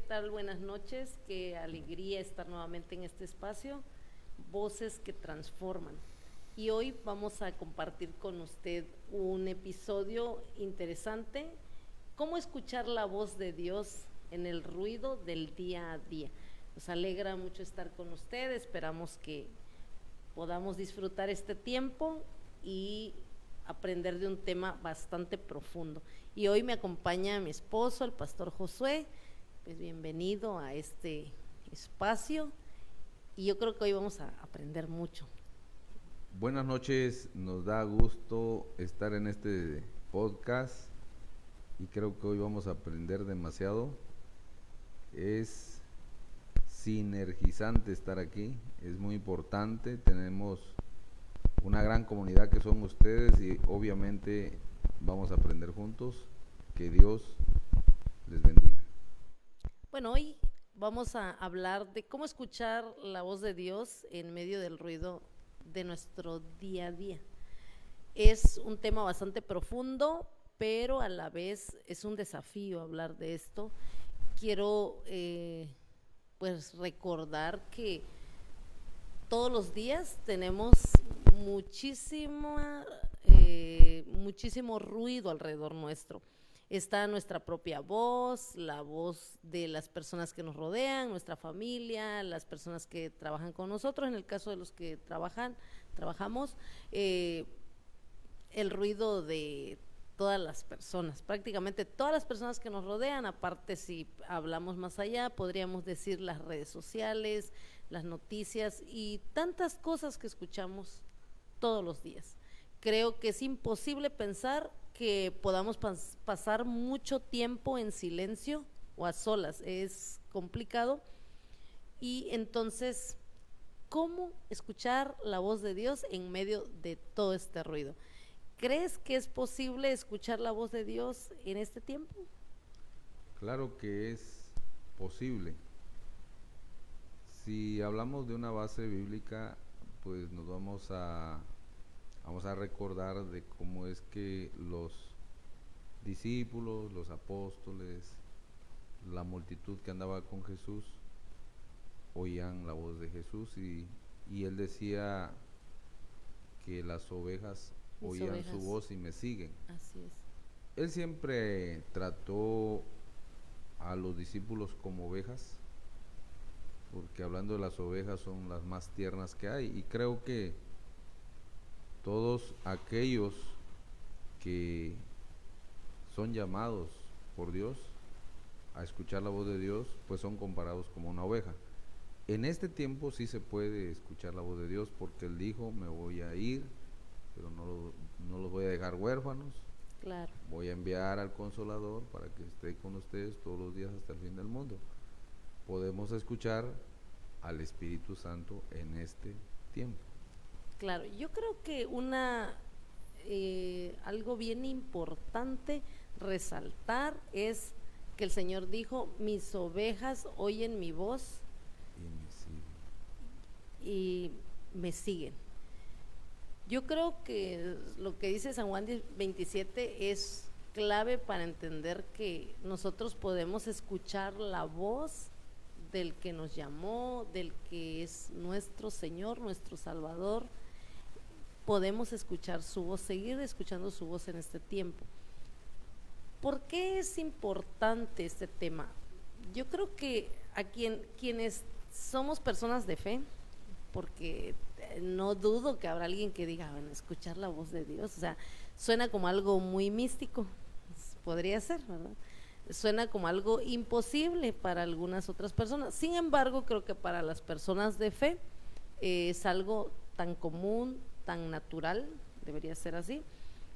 tal? Buenas noches, qué alegría estar nuevamente en este espacio, Voces que Transforman. Y hoy vamos a compartir con usted un episodio interesante, cómo escuchar la voz de Dios en el ruido del día a día. Nos alegra mucho estar con usted, esperamos que podamos disfrutar este tiempo y aprender de un tema bastante profundo. Y hoy me acompaña mi esposo, el pastor Josué. Pues bienvenido a este espacio y yo creo que hoy vamos a aprender mucho. Buenas noches, nos da gusto estar en este podcast y creo que hoy vamos a aprender demasiado. Es sinergizante estar aquí, es muy importante, tenemos una gran comunidad que son ustedes y obviamente vamos a aprender juntos. Que Dios les bendiga. Bueno, hoy vamos a hablar de cómo escuchar la voz de Dios en medio del ruido de nuestro día a día. Es un tema bastante profundo, pero a la vez es un desafío hablar de esto. Quiero pues recordar que todos los días tenemos muchísimo ruido alrededor nuestro. Está nuestra propia voz, la voz de las personas que nos rodean, nuestra familia, las personas que trabajan con nosotros, en el caso de los que trabajamos, el ruido de todas las personas, prácticamente todas las personas que nos rodean. Aparte, si hablamos más allá, podríamos decir las redes sociales, las noticias y tantas cosas que escuchamos todos los días. Creo que es imposible pensar que podamos pasar mucho tiempo en silencio o a solas, es complicado. Y entonces, ¿cómo escuchar la voz de Dios en medio de todo este ruido? ¿Crees que es posible escuchar la voz de Dios en este tiempo? Claro que es posible. Si hablamos de una base bíblica, pues nos vamos a recordar de cómo es que los discípulos, los apóstoles, la multitud que andaba con Jesús, oían la voz de Jesús y él decía que las ovejas Mis oían su ovejas. voz y me siguen. Así es. Él siempre trató a los discípulos como ovejas, porque hablando de las ovejas son las más tiernas que hay, y creo que todos aquellos que son llamados por Dios a escuchar la voz de Dios, pues son comparados como una oveja. En este tiempo sí se puede escuchar la voz de Dios, porque Él dijo, me voy a ir, pero no los voy a dejar huérfanos. Claro. Voy a enviar al Consolador para que esté con ustedes todos los días hasta el fin del mundo. Podemos escuchar al Espíritu Santo en este tiempo. Claro, yo creo que algo bien importante resaltar es que el Señor dijo, mis ovejas oyen mi voz Y me sigue. y me siguen. Yo creo que lo que dice San Juan 27 es clave para entender que nosotros podemos escuchar la voz del que nos llamó, del que es nuestro Señor, nuestro Salvador. Podemos escuchar su voz, seguir escuchando su voz en este tiempo. ¿Por qué es importante este tema? Yo creo que quienes somos personas de fe, porque no dudo que habrá alguien que diga, bueno, escuchar la voz de Dios, o sea, suena como algo muy místico, podría ser, ¿verdad? Suena como algo imposible para algunas otras personas. Sin embargo, creo que para las personas de fe es algo tan común, tan natural, debería ser así,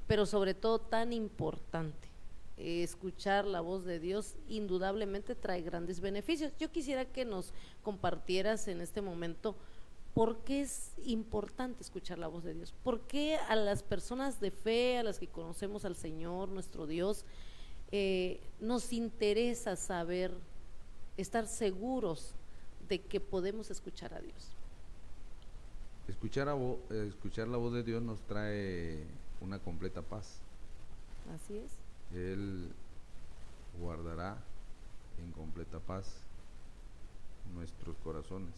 pero sobre todo tan importante. Escuchar la voz de Dios indudablemente trae grandes beneficios. Yo quisiera que nos compartieras en este momento por qué es importante escuchar la voz de Dios, por qué a las personas de fe, a las que conocemos al Señor, nuestro Dios, nos interesa saber, estar seguros de que podemos escuchar a Dios. Escuchar la voz de Dios nos trae una completa paz. Así es. Él guardará en completa paz nuestros corazones.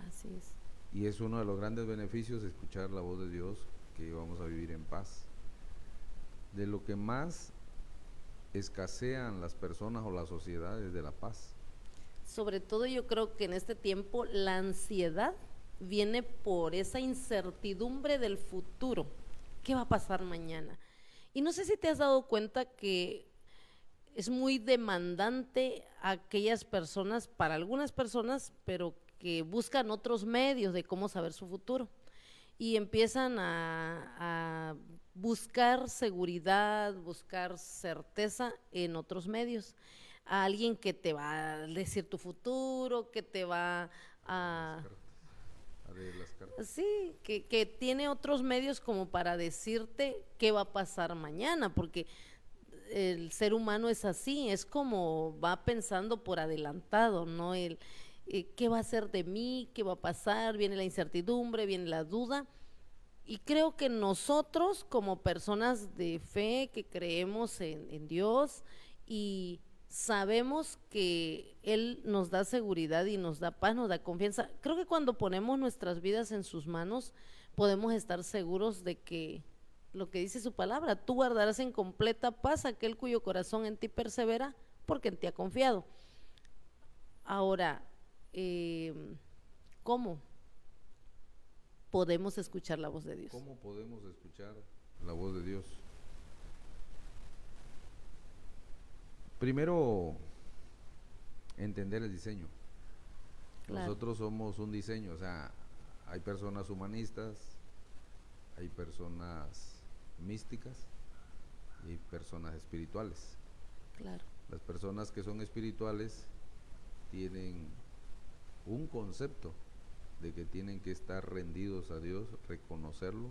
Así es. Y es uno de los grandes beneficios de escuchar la voz de Dios, que vamos a vivir en paz. De lo que más escasean las personas o las sociedades, de la paz. Sobre todo yo creo que en este tiempo la ansiedad viene por esa incertidumbre del futuro. ¿Qué va a pasar mañana? Y no sé si te has dado cuenta que es muy demandante a aquellas personas, para algunas personas, pero que buscan otros medios de cómo saber su futuro y empiezan a buscar seguridad, buscar certeza en otros medios. A alguien que te va a decir tu futuro, que te va a... De las cartas. Sí, que tiene otros medios como para decirte qué va a pasar mañana, porque el ser humano es así, es como va pensando por adelantado, ¿no? ¿Qué va a ser de mí? ¿Qué va a pasar? Viene la incertidumbre, viene la duda. Y creo que nosotros como personas de fe que creemos en Dios y sabemos que Él nos da seguridad y nos da paz, nos da confianza, creo que cuando ponemos nuestras vidas en sus manos podemos estar seguros de que lo que dice su palabra, tú guardarás en completa paz aquel cuyo corazón en ti persevera porque en ti ha confiado. Ahora, ¿cómo podemos escuchar la voz de Dios? ¿Cómo podemos escuchar la voz de Dios? Primero, entender el diseño. Claro. Nosotros somos un diseño, o sea, hay personas humanistas, hay personas místicas y personas espirituales. Claro. Las personas que son espirituales tienen un concepto de que tienen que estar rendidos a Dios, reconocerlo,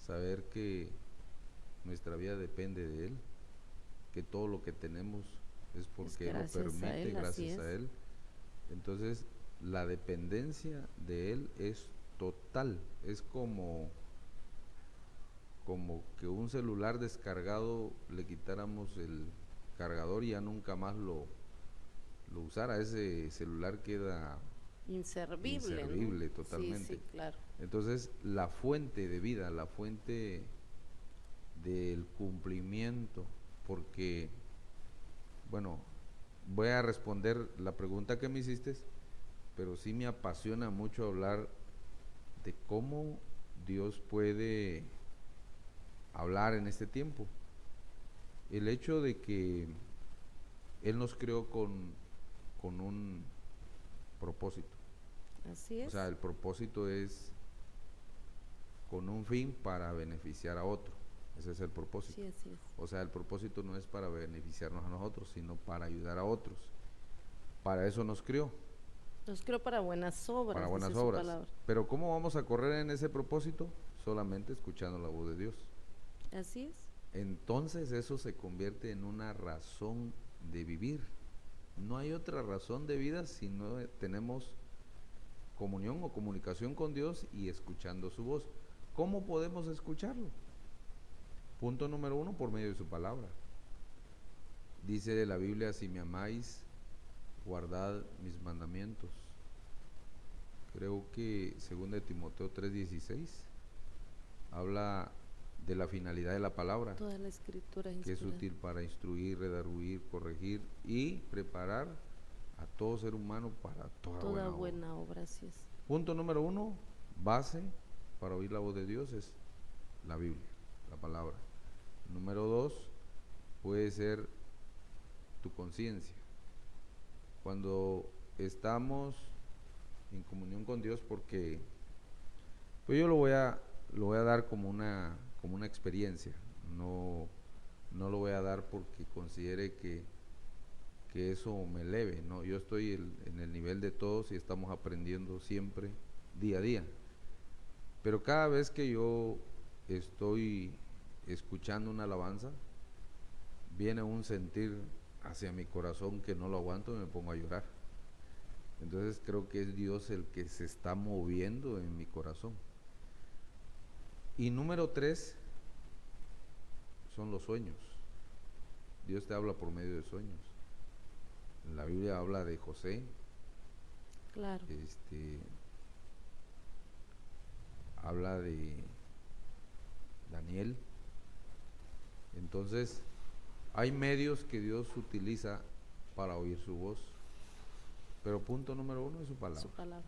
saber que nuestra vida depende de Él, que todo lo que tenemos es porque Él lo permite, gracias a Él. Entonces, la dependencia de Él es total, es como que un celular descargado le quitáramos el cargador y ya nunca más lo usara, ese celular queda inservible, ¿no? Totalmente. Sí, claro. Entonces, la fuente de vida, la fuente del cumplimiento, porque, bueno, voy a responder la pregunta que me hiciste, pero sí me apasiona mucho hablar de cómo Dios puede hablar en este tiempo. El hecho de que Él nos creó con un propósito. Así es. O sea, el propósito es con un fin para beneficiar a otro. Ese es el propósito. Sí, así es. O sea, el propósito no es para beneficiarnos a nosotros, sino para ayudar a otros. Para eso nos creó. Nos creó para buenas obras. Para buenas obras. Pero ¿cómo vamos a correr en ese propósito? Solamente escuchando la voz de Dios. Así es. Entonces eso se convierte en una razón de vivir. No hay otra razón de vida si no tenemos comunión o comunicación con Dios y escuchando su voz. ¿Cómo podemos escucharlo? Punto número 1, por medio de su palabra. Dice la Biblia, si me amáis, guardad mis mandamientos. Creo que 2 Timoteo 3:16 habla de la finalidad de la palabra. Toda la escritura que es útil para instruir, redarguir, corregir y preparar a todo ser humano para toda buena obra. Así es. Punto número 1, base para oír la voz de Dios es la Biblia, la palabra. Número 2, puede ser tu conciencia. Cuando estamos en comunión con Dios, porque pues yo lo voy a dar como una experiencia, no lo voy a dar porque considere que eso me eleve, no, yo estoy en el nivel de todos y estamos aprendiendo siempre, día a día, pero cada vez que yo estoy escuchando una alabanza, viene un sentir hacia mi corazón que no lo aguanto y me pongo a llorar. Entonces creo que es Dios el que se está moviendo en mi corazón. Y número 3 son los sueños. Dios te habla por medio de sueños. La Biblia habla de José, Claro. habla de Daniel. Entonces, hay medios que Dios utiliza para oír su voz, pero punto número uno es su palabra. Su palabra.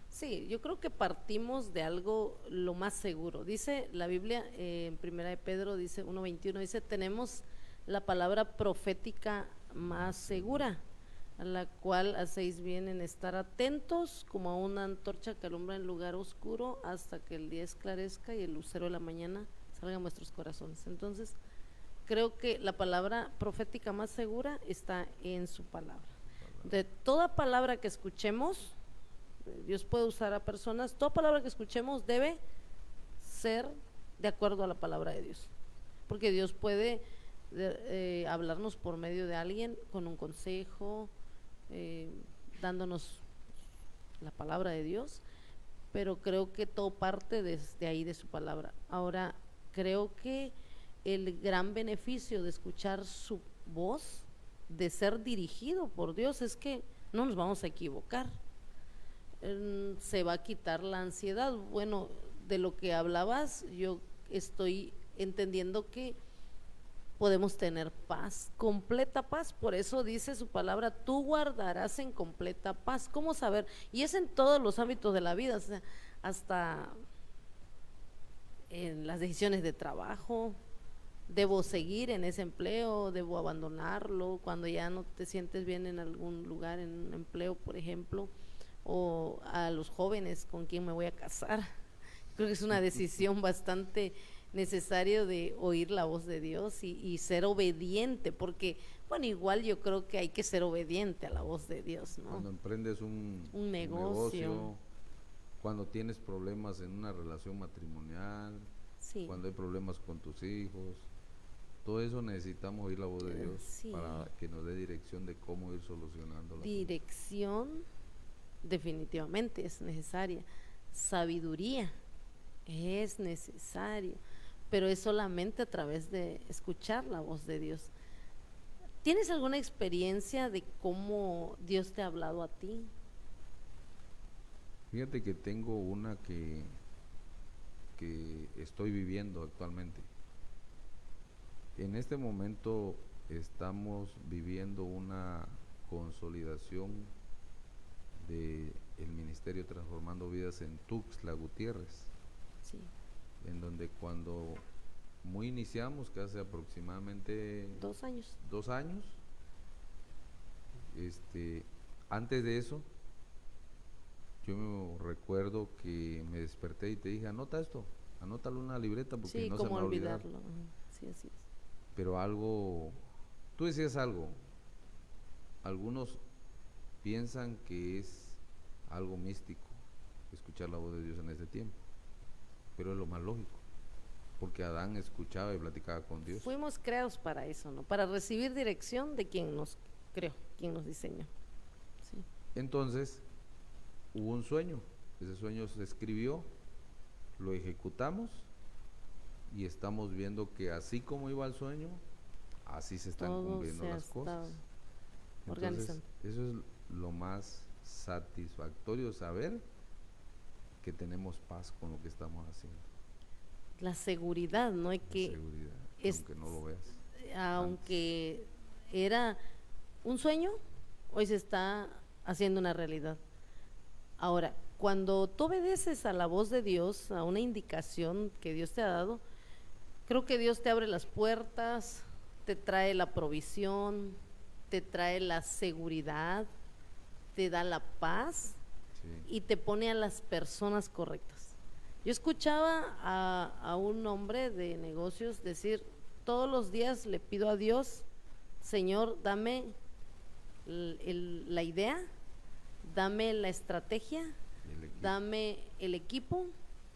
Sí, yo creo que partimos de algo lo más seguro. Dice la Biblia, en Primera de Pedro, dice 1:21, dice, tenemos la palabra profética más segura, a la cual hacéis bien en estar atentos como a una antorcha que alumbra en lugar oscuro hasta que el día esclarezca y el lucero de la mañana salga a vuestros corazones. Entonces, creo que la palabra profética más segura está en su palabra. De toda palabra que escuchemos, Dios puede usar a personas, toda palabra que escuchemos debe ser de acuerdo a la palabra de Dios, porque Dios puede hablarnos por medio de alguien con un consejo, dándonos la palabra de Dios, pero creo que todo parte desde ahí de su palabra. Ahora, creo que el gran beneficio de escuchar su voz, de ser dirigido por Dios, es que no nos vamos a equivocar. Se va a quitar la ansiedad. Bueno, de lo que hablabas, yo estoy entendiendo que podemos tener paz, completa paz. Por eso dice su palabra, tú guardarás en completa paz. ¿Cómo saber? Y es en todos los ámbitos de la vida, o sea, hasta en las decisiones de trabajo. Debo seguir en ese empleo, debo abandonarlo cuando ya no te sientes bien en algún lugar, en un empleo, por ejemplo, o a los jóvenes con quién me voy a casar. Creo que es una decisión bastante necesaria de oír la voz de Dios y ser obediente, porque, bueno, igual yo creo que hay que ser obediente a la voz de Dios, ¿no? Cuando emprendes un negocio, cuando tienes problemas en una relación matrimonial, sí, cuando hay problemas con tus hijos, todo eso necesitamos oír la voz de Dios sí. para que nos dé dirección de cómo ir solucionando las Dirección definitivamente es necesaria, sabiduría es necesario, pero es solamente a través de escuchar la voz de Dios. ¿Tienes alguna experiencia de cómo Dios te ha hablado a ti? Fíjate que tengo una que estoy viviendo actualmente. En este momento estamos viviendo una consolidación de el Ministerio Transformando Vidas en Tuxtla Gutiérrez, Sí. en donde cuando muy iniciamos, que hace aproximadamente 2 años. 2 años, antes de eso, yo me recuerdo que me desperté y te dije, anota esto, anótalo en una libreta porque Sí, no se me cómo va a olvidar. olvidarlo. Sí, así es. Pero algo, tú decías algo, algunos piensan que es algo místico escuchar la voz de Dios en este tiempo, pero es lo más lógico, porque Adán escuchaba y platicaba con Dios. Fuimos creados para eso, ¿no? Para recibir dirección de quien nos creó, quien nos diseñó. Sí. Entonces, hubo un sueño, ese sueño se escribió, lo ejecutamos y estamos viendo que así como iba el sueño, así se están Todo cumpliendo se las cosas. Entonces, organizando. eso es lo más satisfactorio, saber que tenemos paz con lo que estamos haciendo. La seguridad, ¿no? Hay La que, seguridad, es- aunque no lo veas. aunque era un sueño, hoy se está haciendo una realidad. Ahora, cuando tú obedeces a la voz de Dios, a una indicación que Dios te ha dado, creo que Dios te abre las puertas, te trae la provisión, te trae la seguridad, te da la paz Sí. y te pone a las personas correctas. Yo escuchaba a un hombre de negocios decir, todos los días le pido a Dios, Señor, dame la idea, dame la estrategia, El equipo. dame el equipo,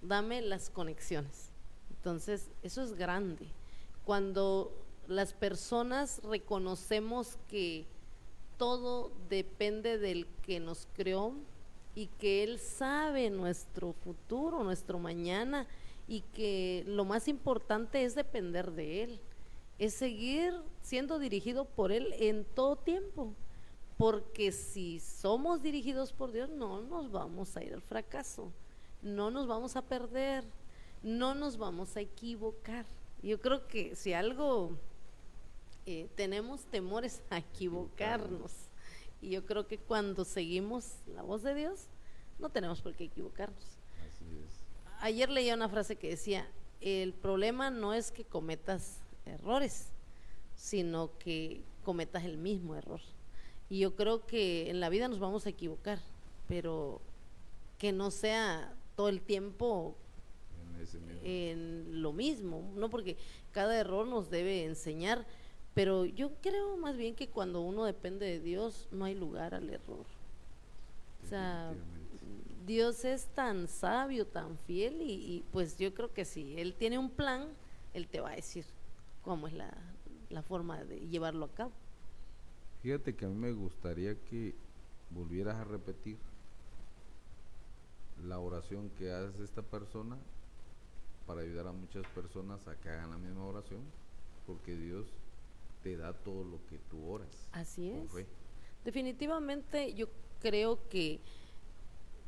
dame las conexiones. Entonces, eso es grande. Cuando las personas reconocemos que todo depende del que nos creó y que Él sabe nuestro futuro, nuestro mañana, y que lo más importante es depender de Él, es seguir siendo dirigido por Él en todo tiempo. porque si somos dirigidos por Dios, no nos vamos a ir al fracaso, no nos vamos a perder, no nos vamos a equivocar. Yo creo que si algo tenemos temores a equivocarnos, y yo creo que cuando seguimos la voz de Dios, no tenemos por qué equivocarnos. Así es. Ayer leía una frase que decía, el problema no es que cometas errores, sino que cometas el mismo error. Y yo creo que en la vida nos vamos a equivocar, pero que no sea todo el tiempo en lo mismo, ¿no? Porque cada error nos debe enseñar, pero yo creo más bien que cuando uno depende de Dios no hay lugar al error. O sea, Dios es tan sabio, tan fiel y pues yo creo que si Él tiene un plan, Él te va a decir cómo es la forma de llevarlo a cabo. Fíjate que a mí me gustaría que volvieras a repetir la oración que hace esta persona para ayudar a muchas personas a que hagan la misma oración, porque Dios te da todo lo que tú oras. Así es. Con fe. Definitivamente yo creo que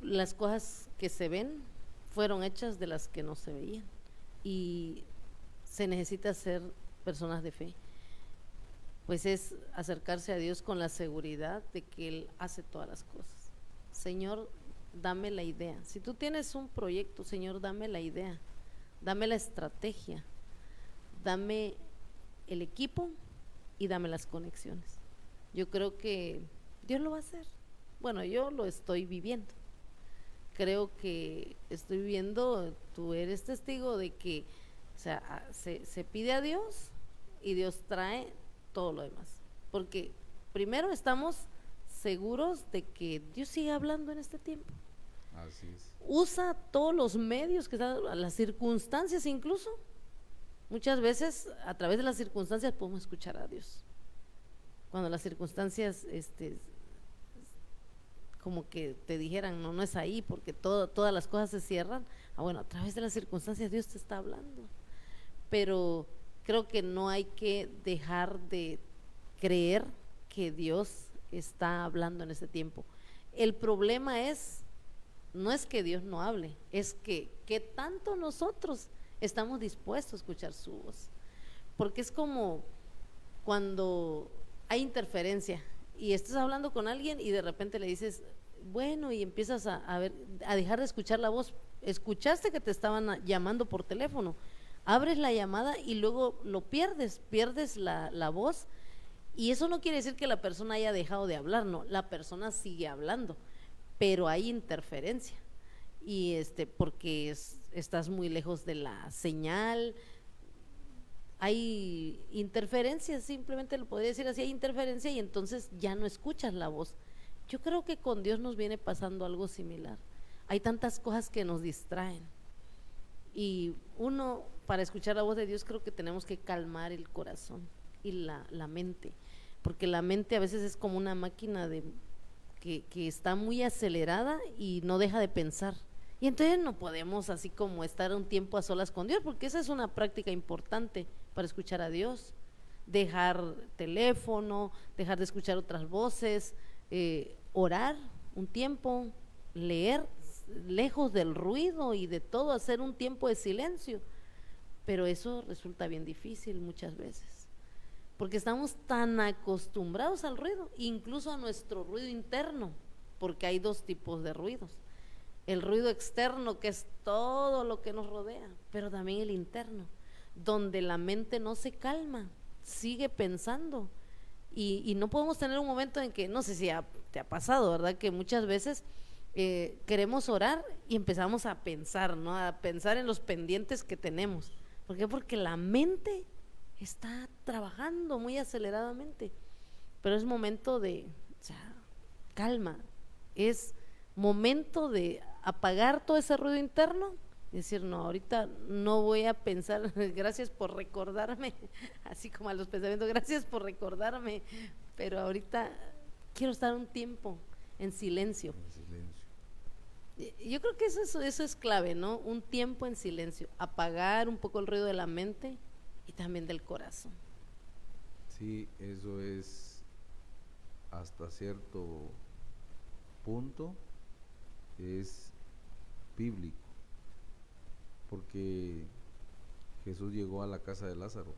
las cosas que se ven fueron hechas de las que no se veían y se necesita ser personas de fe, pues es acercarse a Dios con la seguridad de que Él hace todas las cosas. Señor, dame la idea. Si tú tienes un proyecto, Señor, dame la idea, dame la estrategia, dame el equipo y dame las conexiones. Yo creo que Dios lo va a hacer. Bueno, yo lo estoy viviendo. Creo que estoy viendo, tú eres testigo de que, o sea, se pide a Dios y Dios trae todo lo demás. Porque primero estamos seguros de que Dios sigue hablando en este tiempo. Así es. Usa todos los medios que están, las circunstancias incluso. Muchas veces a través de las circunstancias podemos escuchar a Dios. Cuando las circunstancias como que te dijeran, no es ahí porque todas las cosas se cierran. Bueno, a través de las circunstancias Dios te está hablando. Pero creo que no hay que dejar de creer que Dios está hablando en este tiempo. El problema no es que Dios no hable, es que tanto nosotros estamos dispuestos a escuchar su voz. Porque es como cuando hay interferencia y estás hablando con alguien y de repente le dices, bueno, y empiezas a dejar de escuchar la voz. Escuchaste que te estaban llamando por teléfono, abres la llamada y luego lo pierdes la voz, y eso no quiere decir que la persona haya dejado de hablar, no, la persona sigue hablando, pero hay interferencia y porque estás muy lejos de la señal, hay interferencia, simplemente lo podría decir así, hay interferencia y entonces ya no escuchas la voz. Yo creo que con Dios nos viene pasando algo similar. Hay tantas cosas que nos distraen y uno, para escuchar la voz de Dios, creo que tenemos que calmar el corazón y la mente, porque la mente a veces es como una máquina que está muy acelerada y no deja de pensar. Y entonces no podemos así como estar un tiempo a solas con Dios, porque esa es una práctica importante para escuchar a Dios. Dejar teléfono, dejar de escuchar otras voces, orar un tiempo, leer lejos del ruido y de todo, hacer un tiempo de silencio. Pero eso resulta bien difícil muchas veces, porque estamos tan acostumbrados al ruido, incluso a nuestro ruido interno, porque hay dos tipos de ruidos. El ruido externo, que es todo lo que nos rodea, pero también el interno, donde la mente no se calma, sigue pensando. Y no podemos tener un momento en que, no sé si te ha pasado, ¿verdad? Que muchas veces queremos orar y empezamos a pensar, ¿no? A pensar en los pendientes que tenemos. ¿Por qué? Porque la mente está trabajando muy aceleradamente. Pero es momento de, o sea, calma, es momento de apagar todo ese ruido interno y decir, no, ahorita no voy a pensar, gracias por recordarme, así como a los pensamientos, gracias por recordarme, pero ahorita quiero estar un tiempo en silencio. Yo creo que eso es clave, ¿no? Un tiempo en silencio, apagar un poco el ruido de la mente y también del corazón. Sí, eso es hasta cierto punto es bíblico, porque Jesús llegó a la casa de Lázaro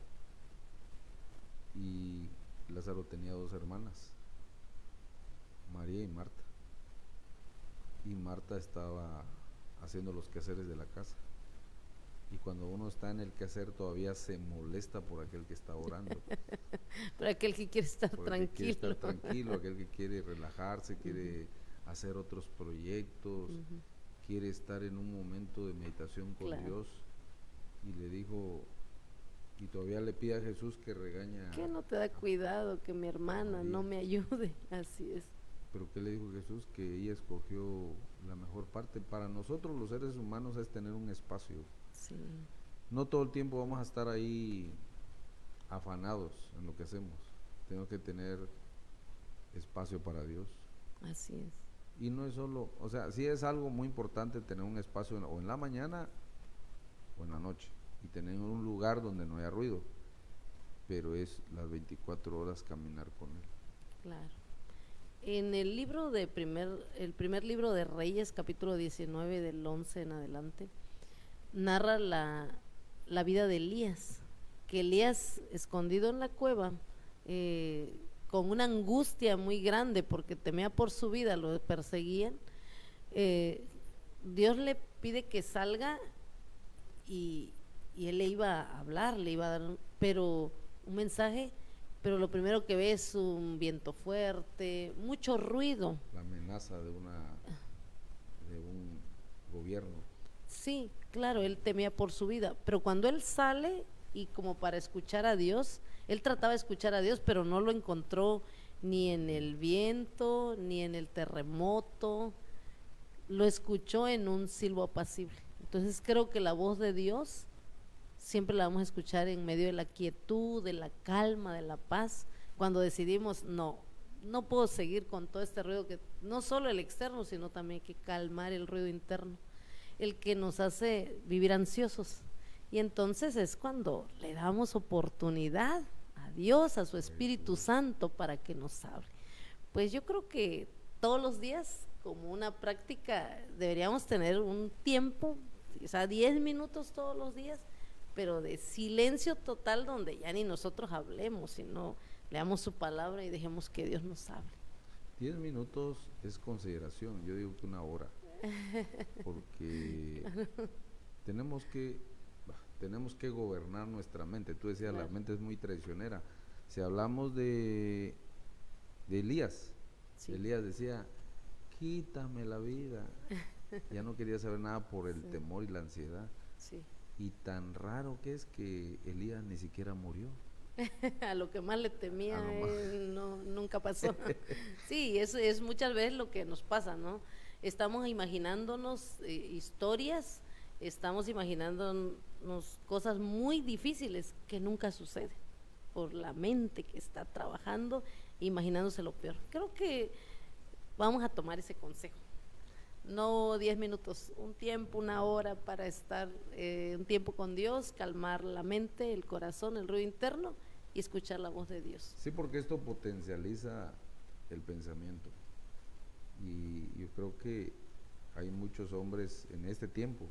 y Lázaro tenía 2 hermanas, María y Marta, y Marta estaba haciendo los quehaceres de la casa, y cuando uno está en el quehacer todavía se molesta por aquel que está orando, Para aquel que quiere estar por el que quiere estar tranquilo. tranquilo, aquel que quiere relajarse, quiere hacer otros proyectos, Ujú. quiere estar en un momento de meditación con Claro. Dios, y le dijo, y todavía le pide a Jesús que regaña. ¿Qué no te da cuidado que mi hermana María. no me ayude? Así es. Pero ¿qué le dijo Jesús? Que ella escogió la mejor parte. Para nosotros los seres humanos es tener un espacio. Sí, No todo el tiempo vamos a estar ahí afanados en lo que hacemos. Tenemos que tener espacio para Dios. así es. Y no es solo, o sea, sí es algo muy importante tener un espacio o en la mañana o en la noche, y tener un lugar donde no haya ruido, pero es las 24 horas caminar con Él. Claro. En el libro el primer libro de Reyes, capítulo 19, del 11 en adelante, narra la vida de Elías, que Elías, escondido en la cueva, con una angustia muy grande porque temía por su vida, lo perseguían, Dios le pide que salga y él le iba a hablar, le iba a dar un mensaje, pero lo primero que ve es un viento fuerte, mucho ruido. La amenaza de un gobierno. Sí, claro, él temía por su vida, pero cuando él sale y como para escuchar a Dios, él trataba de escuchar a Dios, pero no lo encontró ni en el viento, ni en el terremoto, lo escuchó en un silbo apacible. Entonces creo que la voz de Dios siempre la vamos a escuchar en medio de la quietud, de la calma, de la paz, cuando decidimos, no puedo seguir con todo este ruido, que no solo el externo, sino también hay que calmar el ruido interno, el que nos hace vivir ansiosos. Y entonces es cuando le damos oportunidad a Dios, a su Espíritu Santo, para que nos hable. Pues yo creo que todos los días, como una práctica, deberíamos tener un tiempo, o sea, 10 minutos todos los días, pero de silencio total, donde ya ni nosotros hablemos, sino leamos su palabra y dejemos que Dios nos hable. 10 minutos es consideración, yo digo que 1 hora, porque tenemos que gobernar nuestra mente. Tú decías, Claro. la mente es muy traicionera. Si hablamos de Elías, Sí. Elías decía, quítame la vida. Ya no quería saber nada por el Sí. temor y la ansiedad. Sí. Y tan raro que es que Elías ni siquiera murió. A lo que más le temía, A lo más. nunca pasó. Sí, eso es muchas veces lo que nos pasa, ¿no? Estamos imaginándonos historias, estamos imaginándonos cosas muy difíciles que nunca suceden, por la mente que está trabajando, imaginándose lo peor. Creo que vamos a tomar ese consejo. No 10 minutos, un tiempo, 1 hora para estar un tiempo con Dios, calmar la mente, el corazón, el ruido interno y escuchar la voz de Dios. Sí, porque esto potencializa el pensamiento. Y yo creo que hay muchos hombres en este tiempo,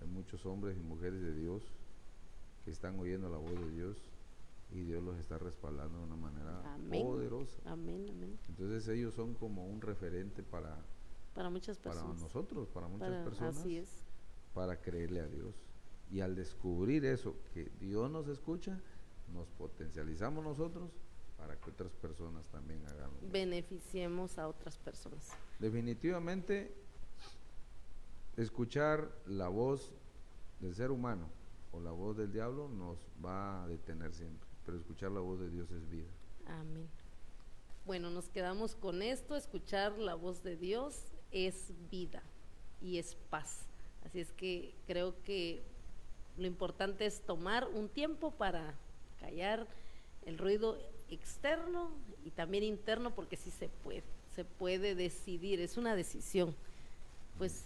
hay muchos hombres y mujeres de Dios que están oyendo la voz de Dios y Dios los está respaldando de una manera Amén. poderosa. Amén, amén. Entonces ellos son como un referente para Muchas personas. nosotros, para muchas personas, Así es. para creerle a Dios. Y al descubrir eso, que Dios nos escucha, nos potencializamos nosotros para que otras personas también hagan lo mismo. Beneficiemos a otras personas. Definitivamente, escuchar la voz del ser humano o la voz del diablo nos va a detener siempre, pero escuchar la voz de Dios es vida. Amén. Bueno, nos quedamos con esto, escuchar la voz de Dios es vida y es paz. Así es que creo que lo importante es tomar un tiempo para callar el ruido externo y también interno, porque sí se puede decidir, es una decisión. Pues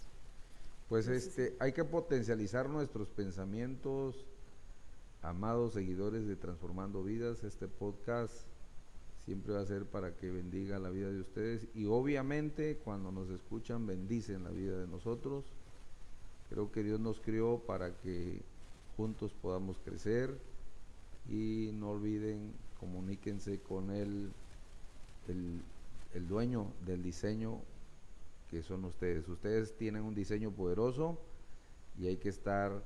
hay que potencializar nuestros pensamientos, amados seguidores de Transformando Vidas. Este podcast siempre va a ser para que bendiga la vida de ustedes y obviamente cuando nos escuchan bendicen la vida de nosotros. Creo que Dios nos crió para que juntos podamos crecer y no olviden, comuníquense con el dueño del diseño que son ustedes. Ustedes tienen un diseño poderoso y hay que estar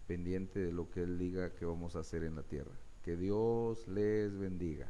pendiente de lo que Él diga que vamos a hacer en la tierra. Que Dios les bendiga.